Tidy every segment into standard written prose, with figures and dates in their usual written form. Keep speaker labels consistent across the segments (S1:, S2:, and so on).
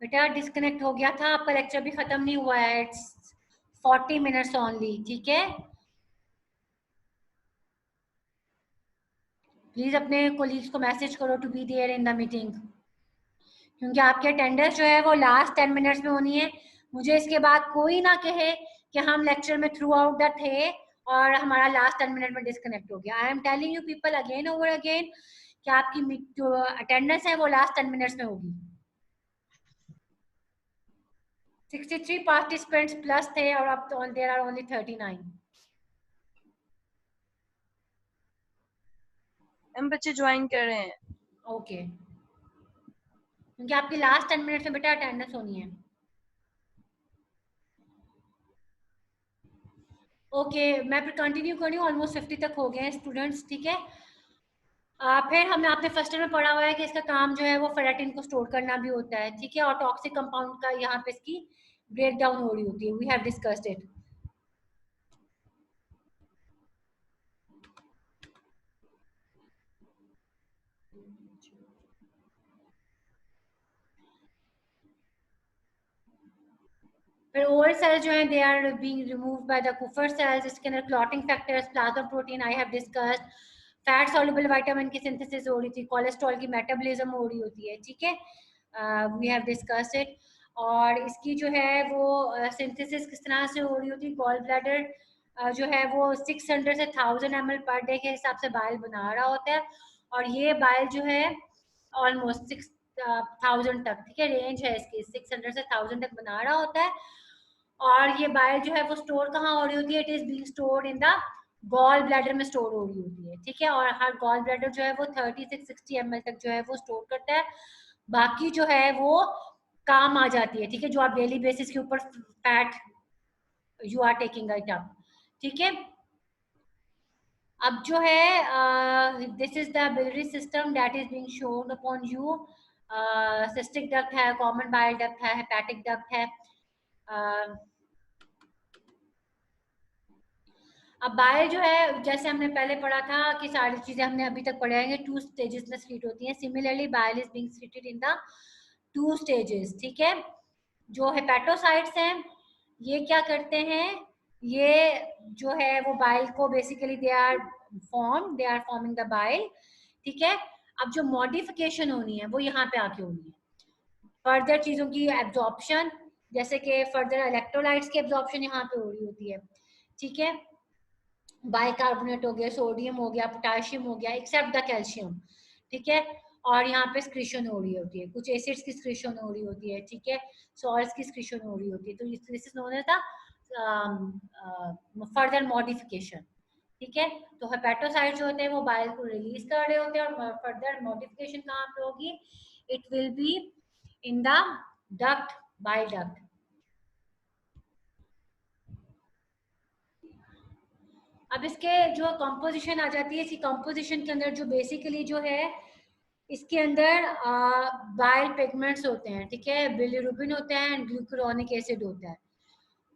S1: बेटा डिस्कनेक्ट हो गया था, आपका लेक्चर भी खत्म नहीं हुआ है, इट्स 40 मिनट्स ओनली, ठीक है। प्लीज अपने कोलीग्स को मैसेज करो to be there in the meeting, क्योंकि आपके अटेंडेंस जो है वो लास्ट 10 मिनट्स में होनी है। मुझे इसके बाद कोई ना कहे कि हम लेक्चर में थ्रू आउट द थे और हमारा लास्ट 10 मिनट में डिस्कनेक्ट हो गया। I am telling you people again over again कि आपकी जो अटेंडेंस है वो लास्ट 10 मिनट्स में होगी। 63 पार्टिसिपेंट्स प्लस थे और अब तो देयर आर ओनली 39।
S2: हम बच्चे ज्वाइन कर रहे हैं।
S1: ओके, क्योंकि आपकी लास्ट 10 मिनट्स में बेटा अटेंडेंस होनी है। ओके, मैं फिर कंटिन्यू करी हूँ, ऑलमोस्ट 50 तक हो गए हैं स्टूडेंट्स, ठीक है। फिर हमने आपने फर्स्ट ईयर में पढ़ा हुआ है कि इसका काम जो है वो फेरेटिन को स्टोर करना भी होता है, ठीक है, और टॉक्सिक कंपाउंड का यहाँ पे इसकी ब्रेक डाउन हो रही होती है। We have discussed it. फिर ओवल सेल्स जो है they are being removed by the Kupffer cells. इसके अंदर clotting factors, plasma protein I have discussed, fat soluble vitamin की सिंथेसिस हो रही थी, कोलेस्ट्रॉल की मेटाबॉलिज्म हो रही होती है, ठीक है, वी हैव डिस्कस्ड इट। और इसकी जो है वो सिंथेसिस किस तरह से हो रही होती है, गॉल ब्लैडर जो है वो 600 से 1000 ml पर डे के हिसाब से बाइल बना रहा होता है, और ये बाइल जो है ऑलमोस्ट 6000 तक, ठीक है, रेंज है इसकी, 600 से 1000 तक बना रहा होता है। और ये बाइल जो है वो स्टोर कहाँ हो रही होती है, it is being stored in the gall bladder में स्टोर हो रही होती है, ठीक है। और हर गॉल ब्लैडर जो है वो 30 से 60 ml तक जो है वो स्टोर करता है, बाकी जो है वो काम आ जाती है, ठीक है, जो आप डेली बेसिस के ऊपर fat you are taking it up, ठीक है। अब जो है this is the biliary system that is being shown upon you. Cystic duct है, कॉमन बाइल डक्ट है, हेपेटिक डक्ट है। अब बाइल जो है जैसे हमने पहले पढ़ा था कि सारी चीजें हमने अभी तक पढ़े हैं, 2 स्टेजेस में स्प्लिट होती हैं। Similarly bile is being splitted in the 2 stages, ठीक है। जो हेपेटोसाइट्स हैं ये क्या करते हैं, ये जो है वो बाइल को basically they are forming the bile, ठीक है। अब जो मॉडिफिकेशन होनी है वो यहाँ पे आके होनी है, फर्दर चीजों की एब्जॉर्प्शन, जैसे कि फर्दर इलेक्ट्रोलाइट्स की एब्जॉर्प्शन यहाँ पे हो रही होती है, ठीक है। बाइकार्बोनेट हो गया, सोडियम हो गया, पोटेशियम हो गया, एक्सेप्ट द कैल्शियम, ठीक है। और यहाँ पे स्क्रिशन हो रही होती है, कुछ एसिड्स की स्क्रिशन हो रही होती है, ठीक है, सॉल्ट्स की स्क्रिशन हो रही होती है। तो this is known as the further modification, ठीक है। तो हेपेटोसाइट जो होते हैं वो बाइल को रिलीज कर रहे होते हैं, और फर्दर मॉडिफिकेशन कहाँ पे होगी, it will be in the duct, bile duct. अब इसके जो कंपोजिशन आ जाती है, इसी कंपोजिशन के अंदर जो बेसिकली जो है इसके अंदर बाइल पिगमेंट्स होते हैं, ठीक है, बिलिरुबिन होता है एंड ग्लूकुरोनिक एसिड होता है,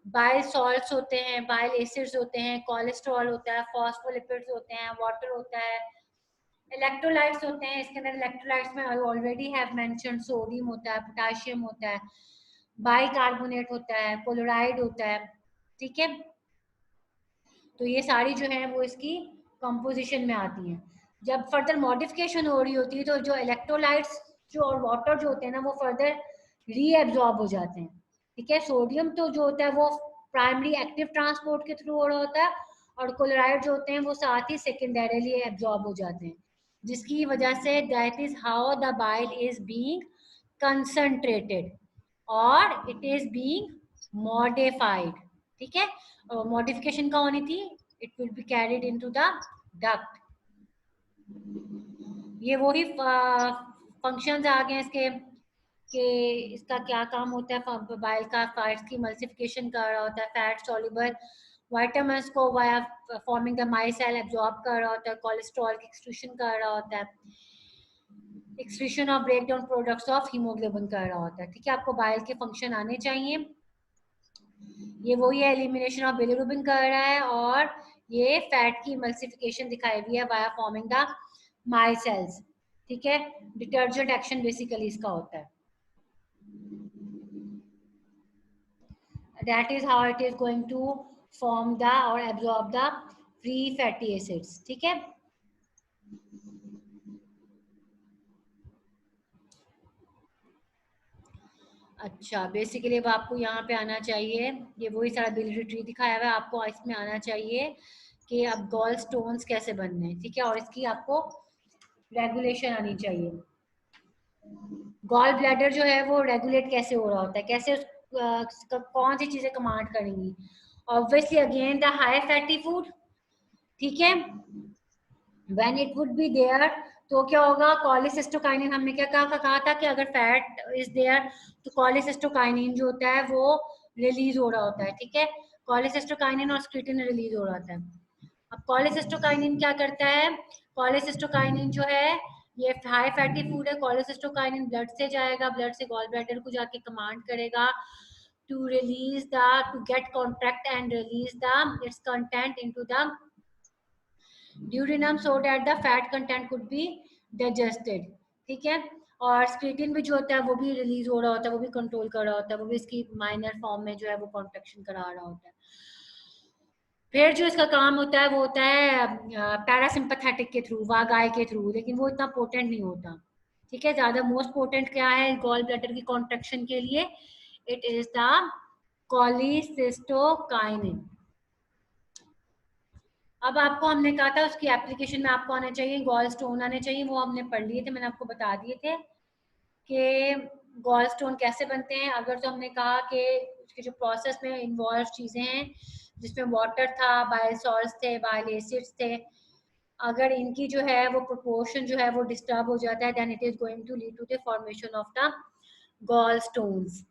S1: बाइल सॉल्ट्स होते हैं, बाइल एसिड्स होते हैं, कोलेस्ट्रॉल होता है, फॉस्फोलिपिड्स होते हैं, वाटर होता है, इलेक्ट्रोलाइट्स होते हैं। इसके अंदर इलेक्ट्रोलाइट्स में I already have mentioned, sodium होता है, पोटेशियम होता है, बाइकार्बोनेट होता है, क्लोराइड होता है, ठीक है। तो ये सारी जो है वो इसकी कंपोजिशन में आती हैं। जब फर्दर मॉडिफिकेशन हो रही होती है तो जो इलेक्ट्रोलाइट्स जो और वाटर जो होते हैं ना वो फर्दर रीएब्जॉर्ब हो जाते हैं, ठीक है। सोडियम तो जो होता है वो प्राइमरी एक्टिव ट्रांसपोर्ट के थ्रू हो रहा होता है, और क्लोराइड जो होते हैं वो साथ ही सेकेंडरीली एब्जॉर्ब हो जाते हैं, जिसकी वजह say that is how the bile is being concentrated और इट इज बीइंग मॉडिफाइड, ठीक है। मॉडिफिकेशन का होनी थी, it will be carried into the duct. ये वही फंक्शंस आ गए इसके कि इसका क्या काम होता है, बाइल का फैट्स की मल्सिफिकेशन कर रहा होता है, फैट सॉल्युबल विटामिन्स को via forming the myself absorb कर रहा होता है, कोलेस्ट्रॉल की एक्सक्रीशन कर रहा होता है, excretion of break down products of haemoglobin कर रहा होता है, ठीक है। आपको बाइल के फंक्शन आने चाहिए। ये वही है, एलिमिनेशन ऑफ बिलिरुबिन कर रहा है, और ये फैट की इमल्सिफिकेशन दिखाई हुई है वाया फॉर्मिंग द माइसेल्स, ठीक है। डिटर्जेंट एक्शन बेसिकली इसका होता है। that is how it is going to form the or absorb the free fatty acids. ठीक है, अच्छा बेसिकली अब आपको यहाँ पे आना चाहिए, ये वही सारा बिलियरी ट्री दिखाया हुआ है, आपको इसमें आना चाहिए कि अब गॉल स्टोन्स कैसे बनने हैं, ठीक है, और इसकी आपको रेगुलेशन आनी चाहिए। गॉल ब्लैडर जो है वो रेगुलेट कैसे हो रहा होता है, कैसे कौन सी चीजें कमांड करेंगी, obviously again the high fatty food, ठीक है, when it would be there तो क्या होगा, कॉलिसिस्टोकाइनिन, हमने क्या कहा था कि अगर फैट इज देयर तो कॉलिसिस्टोकाइनिन जो होता है वो रिलीज हो रहा होता है, ठीक है, कॉलिसिस्टोकाइनिन और स्क्रीटिन रिलीज हो रहा होता है। अब कॉलिसिस्टोकाइनिन क्या करता है, कॉलिसिस्टोकाइनिन जो है ये हाई फैटी फूड है, कॉलिसिस्टोकाइनिन ब्लड से जाएगा, ब्लड से गॉल ब्लैडर को जाके कमांड करेगा to release the to get contract and release the its content into the duodenum so that the fat content could be digested, ठीक है, और स्क्रीटिन भी जो होता है वो भी रिलीज हो रहा होता है, वो भी कंट्रोल कर रहा होता है, वो भी इसकी माइनर फॉर्म में जो है वो कॉन्ट्रैक्शन करा रहा होता है। फिर जो इसका काम होता है वो होता है पैरासिम्पैथेटिक के थ्रू, वागाई के थ्रू, लेकिन वो इतना पोटेंट नहीं होता, ठीक है, ज्यादा मोस्ट पोटेंट क्या है गॉल ब्लैडर की कॉन्ट्रैक्शन के लिए, इट इज द कॉलिसिस्टोकाइनिन। अब आपको हमने कहा था उसकी एप्लीकेशन में आपको आना चाहिए, गॉल स्टोन आने चाहिए, वो हमने पढ़ लिए थे, मैंने आपको बता दिए थे कि गॉल स्टोन कैसे बनते हैं। अगर तो हमने कहा कि उसके जो प्रोसेस में इन्वॉल्व चीजें हैं जिसमें वाटर था, बाइल सॉल्ट्स थे, बाइल एसिड्स थे, अगर इनकी जो है वो प्रोपोर्शन जो है वो डिस्टर्ब हो जाता है then it is going to lead to the formation of the gall stones,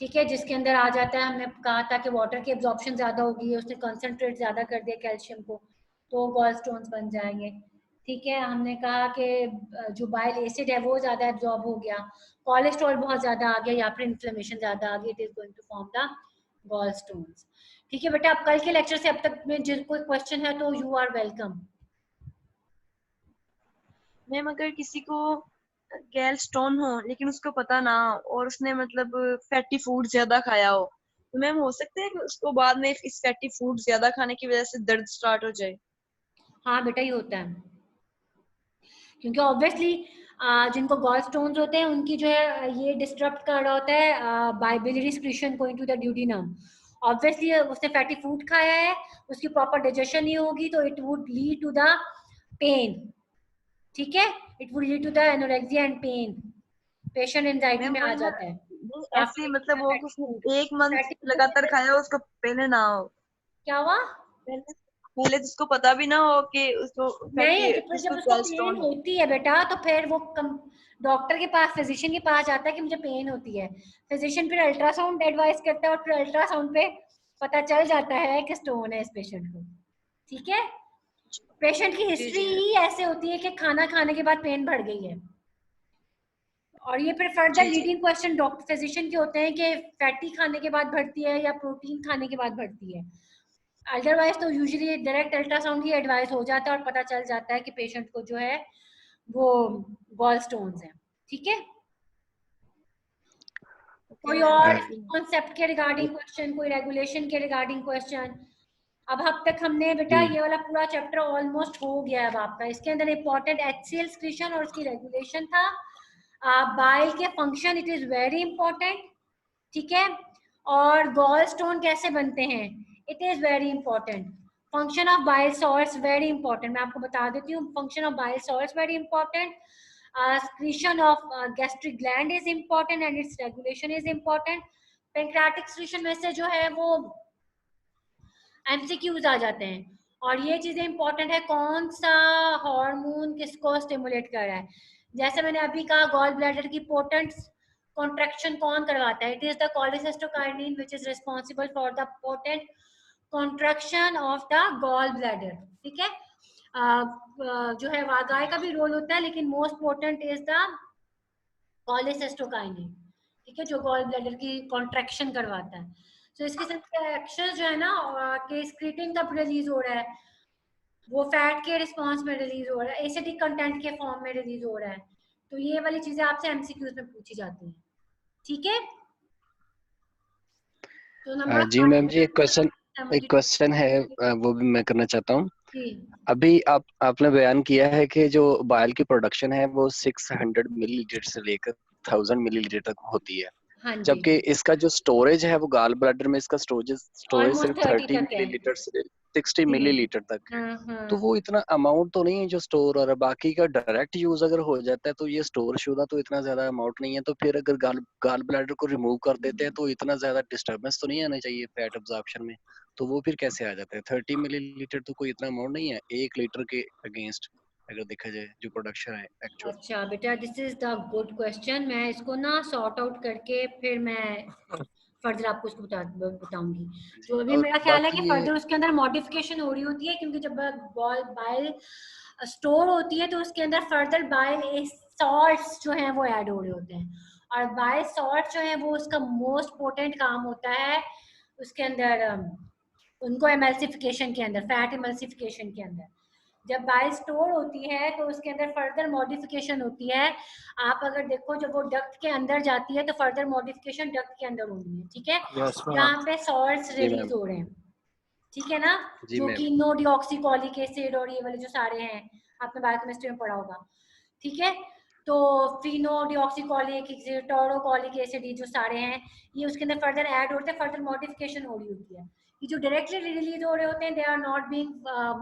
S1: ठीक है, जिसके अंदर आ जाता है, हमने कहा था कि वाटर की एब्जॉर्प्शन ज्यादा होगी, उसने कंसंट्रेट ज्यादा कर दिया कैल्शियम को, तो गॉल स्टोन्स बन जाएंगे, ठीक है, हमने कहा कि जो बाइल एसिड है वो ज्यादा एब्जॉर्ब हो गया, कोलेस्ट्रॉल बहुत ज्यादा आ गया या फिर इन्फ्लेमेशन ज्यादा आ गई, it is going to form the gall stones, ठीक है बेटा। अब कल के लेक्चर से अब तक में जिनको क्वेश्चन है तो यू आर वेलकम।
S2: मैम अगर किसी को गैल स्टोन हो लेकिन उसको पता ना हो और उसने मतलब फैटी फूड ज्यादा खाया हो, तो मैम हो सकता है कि उसको बाद में इस फैटी फूड ज्यादा खाने की वजह से दर्द स्टार्ट हो जाए?
S1: हाँ बेटा ये होता है, क्योंकि ऑब्वियसली जिनको गॉल स्टोन्स होते हैं उनकी जो है ये डिस्टर्ब कर रहा होता है by biliary secretion going to the duodenum, obviously उसने फैटी फूड खाया है, उसकी प्रॉपर डाइजेशन नहीं होगी तो it would lead to the pain, ठीक है, it would lead to the anorexia and pain, patient anxiety
S2: ma'am
S1: में आ
S2: वही ना,
S1: जाता है
S2: ऐसे
S1: आफ्टर
S2: मतलब वो
S1: फैटी फूड।
S2: कुछ एक मंथ
S1: फैटी फूड
S2: लगातार खाया हो उसको पहले ना हो,
S1: क्या हुआ,
S2: पहले पहले तो उसको पता भी ना हो कि उसको
S1: नहीं
S2: फैटी
S1: तो फिर जब
S2: उसको
S1: उसको
S2: गैल
S1: पेन
S2: स्टोन है।
S1: होती है बेटा तो फिर वो डॉक्टर के पास, फिजिशियन के पास जाता है कि मुझे पेन होती है, फिजिशियन फिर अल्ट्रासाउंड एडवाइस करता है और फिर अल्ट्रासाउंड पे पता चल जाता है कि स्टोन है इस पेशेंट को, ठीक है, पेशेंट की
S2: जी
S1: हिस्ट्री
S2: जी
S1: ही ऐसे होती है कि खाना खाने के बाद पेन बढ़ गई है, और ये फिर फर्दर
S2: जी जी
S1: लीडिंग क्वेश्चन डॉक्टर फिजिशियन के होते हैं कि फैटी खाने के बाद बढ़ती है या प्रोटीन खाने के बाद बढ़ती है, अदरवाइज तो यूजुअली डायरेक्ट अल्ट्रासाउंड ही एडवाइस हो जाता है और पता चल जाता है कि पेशेंट को जो है वो गॉल स्टोन्स है, ठीक है।
S2: ओके
S1: कोई
S2: मैम
S1: और
S2: थैंक यू।
S1: कॉन्सेप्ट के रिगार्डिंग क्वेश्चन, कोई रेगुलेशन के रिगार्डिंग क्वेश्चन? अब तक हमने बेटा ये वाला पूरा चैप्टर ऑलमोस्ट हो गया है अब आपका, इसके अंदर इंपॉर्टेंट HCl एक्सक्रीशन और उसकी रेगुलेशन था, बाइल के function it is very important, ठीक है, और गॉल स्टोन कैसे बनते हैं it is very important, function of bile salts very important, मैं आपको बता देती हूँ function of bile salts very important, secretion of gastric gland is important and its regulation is important, pancreatic secretion में से जो है वो MCQs आ जाते हैं, और ये चीजें इंपॉर्टेंट है कौन सा हार्मोन किसको स्टिमुलेट कर रहा है, जैसे मैंने अभी कहा गॉल ब्लैडर की पोटेंट कॉन्ट्रैक्शन कौन करवाता है, it is the cholecystokinin which is responsible for the potent contraction of the gall bladder, ठीक है, जो है वागाय का भी रोल होता है लेकिन most potent is the cholecystokinin, ठीक है, जो गॉल ब्लैडर की कॉन्ट्रैक्शन करवाता है, तो इसके साथ एक्शन जो है ना कि स्क्रीटिंग कब रिलीज हो रहा है, वो फैट के रिस्पांस में रिलीज हो रहा है, एसिडिक कंटेंट के फॉर्म में रिलीज हो रहा है, तो ये वाली चीजें आपसे एमसीक्यूज में पूछी जाती हैं, ठीक है। तो नंबर
S3: जी मैम जी, एक
S1: 72
S3: क्वेश्चन है, वो भी मैं करना चाहता हूँ।
S1: जी।
S3: अभी आपने बयान किया है कि जो बाइल की प्रोडक्शन है वो 600 मिलीलीटर से लेकर 1000 मिलीलीटर तक होती है,
S1: हाँ जी,
S3: जबकि इसका जो स्टोरेज है वो गाल ब्लैडर में इसका स्टोरेज
S1: ऑलमोस्ट
S3: सिर्फ
S1: 30
S3: 30
S1: तक है
S3: मिलीलीटर से 60
S1: जी।
S3: मिलीलीटर तक है।
S1: हाँ
S3: तो
S1: हाँ।
S3: वो इतना अमाउंट तो नहीं है जो स्टोर, और बाकी का डायरेक्ट यूज अगर हो जाता है तो ये स्टोर शुदा तो इतना ज्यादा अमाउंट नहीं है। तो फिर अगर गाल ब्लैडर को रिमूव कर देते हैं तो इतना ज्यादा डिस्टर्बेंस तो नहीं आना चाहिए फैट अब्जॉर्प्शन में, तो वो फिर कैसे आ जाता है? 30 मिलीलीटर तो कोई इतना अमाउंट नहीं है 1 लीटर के अगेंस्ट, अगर देखा जाए जो प्रोडक्शन है एक्चुअल।
S1: अच्छा बेटा, this is the good question. मैं इसको ना सॉर्ट आउट करके फिर मैं फर्दर आपको इसको बताऊंगी।
S3: जी,
S1: जो अभी
S3: और
S1: मेरा ख्याल है कि
S3: बाकी ये
S1: फर्दर उसके अंदर मॉडिफिकेशन हो रही होती है, क्योंकि जब बॉल बाइल स्टोर होती है तो उसके अंदर फर्दर बाइल सॉल्ट्स जो हैं वो ऐड हो रहे होते हैं, और बाइल सॉल्ट जो है वो उसका मोस्ट पोटेंट काम होता है उसके अंदर, उनको एमल्सिफिकेशन के अंदर, फैट एमल्सिफिकेशन के अंदर। जब बाइल स्टोर होती है तो उसके अंदर फर्दर मॉडिफिकेशन होती है। आप अगर देखो जब वो डक्ट के अंदर जाती है तो फर्दर मॉडिफिकेशन डक्ट के अंदर होनी है, ठीक है,
S4: यस मैम।
S1: जहाँ पे सॉल्ट्स
S3: जी
S1: रिलीज
S3: मैम।
S1: हो रहे हैं, ठीक है ना,
S3: जी
S1: जो
S3: मैम।
S1: कि नो डिऑक्सीकॉलिक एसिड और ये वाले जो सारे हैं, आपने बायोकेमिस्ट्री में पढ़ा होगा, ठीक है। तो फिनो डिऑक्सीकॉलिक एसिड, टोरोकॉलिक एसिड, ये जो सारे हैं ये उसके अंदर फर्दर ऐड होते हैं, फर्दर मॉडिफिकेशन हो रही होती है। ये जो डायरेक्टली रिलीज हो रहे होते हैं they are not being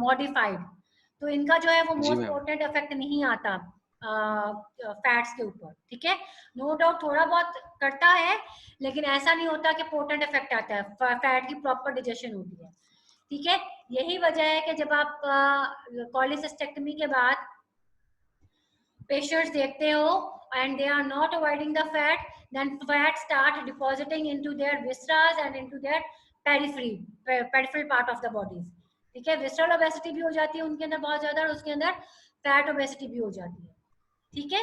S1: modified, तो इनका जो है वो
S3: जी
S1: मोस्ट
S3: मैम।
S1: पोर्टेंट इफेक्ट नहीं आता फैट्स के ऊपर, ठीक है। नो डाउट थोड़ा बहुत करता है, लेकिन ऐसा नहीं होता कि पोर्टेंट इफेक्ट आता है, फैट की प्रॉपर डाइजेशन होती है, ठीक है। यही वजह है कि जब आप कॉलिसिस्टेक्टमी के बाद पेशेंट्स देखते हो and they are not avoiding the fat, then fat start depositing into their viscera and into their peripheral part of the bodies, ठीक है। विस्रल ओबेसिटी भी हो जाती है उनके अंदर बहुत ज्यादा, और उसके अंदर फैट ओबेसिटी भी हो जाती है, ठीक है।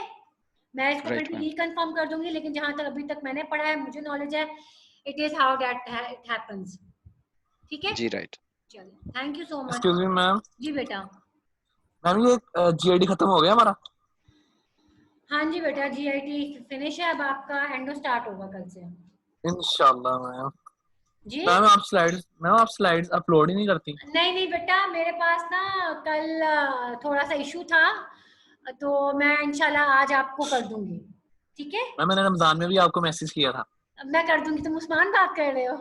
S1: मैं इसको फिर
S3: राइट
S1: भी
S3: मैम।
S1: रिकन्फर्म कर दूंगी, लेकिन जहां तक अभी तक मैंने पढ़ा है, मुझे नॉलेज है, it is how that it happens, ठीक है।
S3: जी राइट।
S1: चलिए, thank you so much.
S4: Excuse me ma'am.
S1: जी बेटा।
S4: मैम ये जीआईडी खत्म हो गया हमारा?
S1: हाँ जी बेटा, जीआईटी फिनिश है, अब आपका एंडो स्टार्ट होगा कल से।
S4: इंशाल्लाह मैम।
S1: जी
S4: मैम आप स्लाइड्स अपलोड ही नहीं करती?
S1: नहीं नहीं बेटा, मेरे पास ना कल थोड़ा सा इशू था, तो मैं इंशाल्लाह आज आपको कर दूंगी, ठीक है।
S4: मैम मैंने रमजान में भी आपको मैसेज किया था।
S1: मैं कर दूंगी। तुम उस्मान बात कर रहे हो?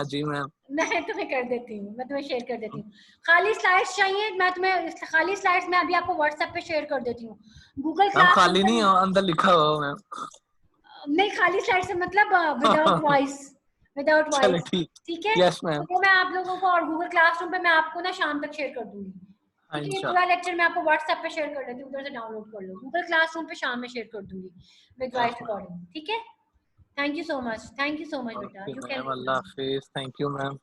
S4: जी मैम।
S1: मैं तुम्हें कर देती हूँ, मैं तुम्हें शेयर कर देती हूँ। खाली स्लाइड्स चाहिए, मैं तुम्हें खाली स्लाइड्स मैं अभी आपको व्हाट्सएप पे शेयर कर देती हूँ। गूगल
S4: मैम
S1: क्लासरूम
S4: खाली
S1: पे
S4: नहीं हो, अंदर लिखा हुआ हो मैम।
S1: नहीं, खाली स्लाइड से मतलब विदाउट वॉइस, विदाउट
S4: चलो
S1: वॉइस,
S4: ठीक।
S1: ठीक है।
S4: Yes ma'am.
S1: तो वो मैं आप लोगों को, और गूगल क्लासरूम पे मैं आपको ना शाम तक शेयर कर दूंगी, ठीक है। ये पूरा लेक्चर मैं आपको व्हाट्सएप पे शेयर कर देती हूँ, उधर से डाउनलोड कर लो। गूगल क्लासरूम पे शाम में शेयर कर दूंगी विद वॉइस रिकॉर्डिंग, ठीक है। Thank you so much, thank you so much बेटा,
S4: ओके
S1: यू कैन
S4: मैम, अल्लाह हाफिज। Thank you ma'am.